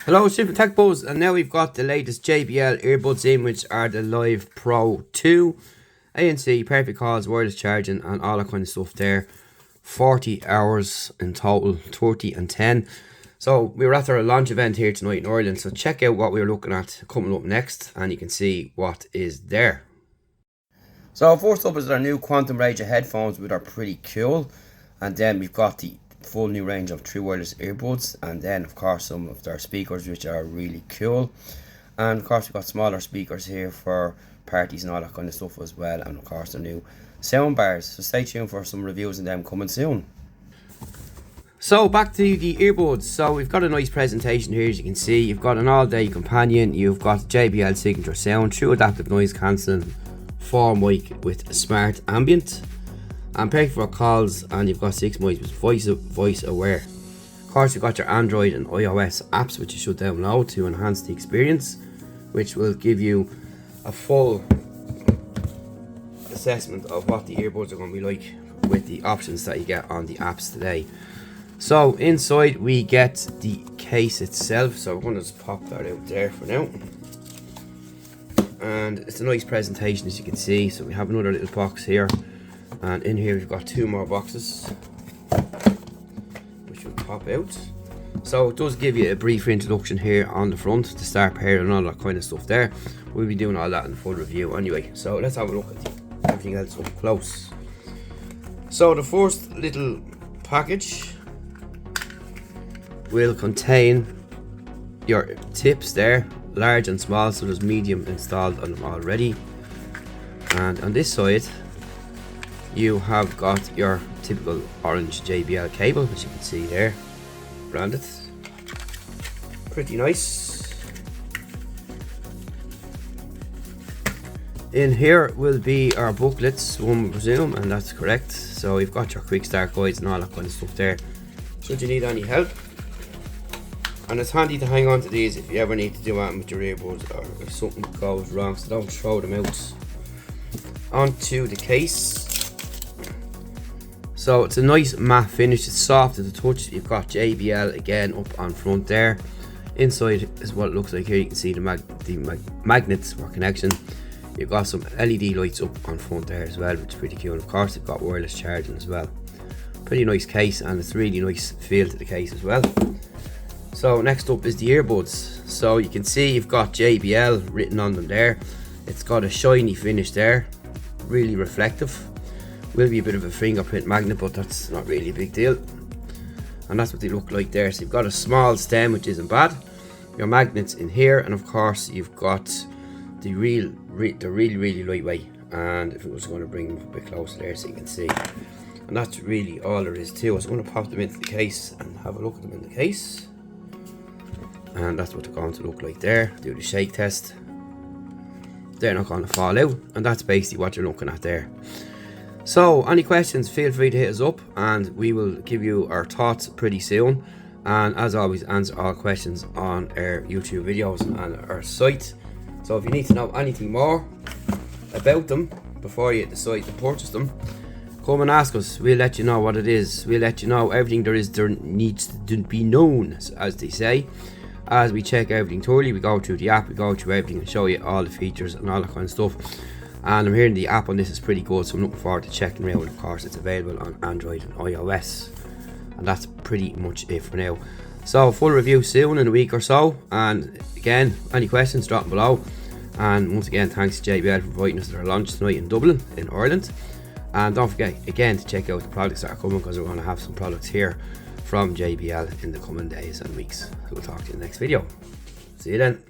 Hello, Super Tech Buzz, and now we've got the latest JBL earbuds in, which are the Live Pro 2. ANC, perfect calls, wireless charging, and all that kind of stuff there. 40 hours in total, 30 and 10. So we were at our launch event here tonight in Ireland, so check out what we're looking at coming up next, and you can see what is there. So first up is our new Quantum range of headphones, which are pretty cool. And then we've got the full new range of true wireless earbuds, and then of course some of their speakers, which are really cool. And of course we've got smaller speakers here for parties and all that kind of stuff as well, and of course the new sound bars. So stay tuned for some reviews and them coming soon. So back to the earbuds. So we've got a nice presentation here, as you can see. You've got an all-day companion, you've got JBL signature sound, true adaptive noise cancelling, 4 mic with smart ambient, and perfect for calls, and you've got 6 mics with voice aware. Of course, you've got your Android and iOS apps, which you should download to enhance the experience, which will give you a full assessment of what the earbuds are going to be like with the options that you get on the apps today. So inside we get the case itself, so we're going to just pop that out there for now. And it's a nice presentation, as you can see. So we have another little box here, and in here we've got 2 more boxes which will pop out. So it does give you a brief introduction here on the front, to start pairing and all that kind of stuff there. We'll be doing all that in the full review anyway. So let's have a look at everything else up close. So the first little package will contain your tips there, large and small, so there's medium installed on them already. And on this side you have got your typical orange JBL cable, as you can see there, branded. Pretty nice. In here will be our booklets, one would presume, and that's correct. So you've got your quick start guides and all that kind of stuff there, should you need any help. And it's handy to hang on to these if you ever need to do anything with your earbuds, or if something goes wrong, so don't throw them out. Onto the case. So it's a nice matte finish, it's soft to the touch. You've got JBL again up on front there. Inside is what it looks like here. You can see the magnets for connection. You've got some LED lights up on front there as well, which is pretty cool. Of course you've got wireless charging as well. Pretty nice case, and it's really nice feel to the case as well. So next up is the earbuds. So you can see you've got JBL written on them there. It's got a shiny finish there, really reflective. Will be a bit of a fingerprint magnet, but that's not really a big deal. And that's what they look like there. So you've got a small stem, which isn't bad. Your magnets in here, and of course you've got the really lightweight. And if I was going to bring them a bit closer there so you can see. And that's really all there is to it. So I'm going to pop them into the case and have a look at them in the case. And that's what they're going to look like there. Do the shake test. They're not going to fall out, and that's basically what you're looking at there. So any questions, feel free to hit us up, and we will give you our thoughts pretty soon. And as always, answer all questions on our YouTube videos and our site. So if you need to know anything more about them before you decide to purchase them, come and ask us. We'll let you know what it is. We'll let you know everything there needs to be known, as they say. As we check everything thoroughly, we go through the app, we go through everything and show you all the features and all that kind of stuff. And I'm hearing the app on this is pretty good, so I'm looking forward to checking it out. And of course it's available on Android and iOS. And that's pretty much it for now. So full review soon, in a week or so. And again, any questions, drop them below. And once again, thanks to JBL for inviting us to their launch tonight in Dublin, in Ireland. And don't forget again to check out the products that are coming, because we're going to have some products here from JBL in the coming days and weeks. So we'll talk to you in the next video. See you then.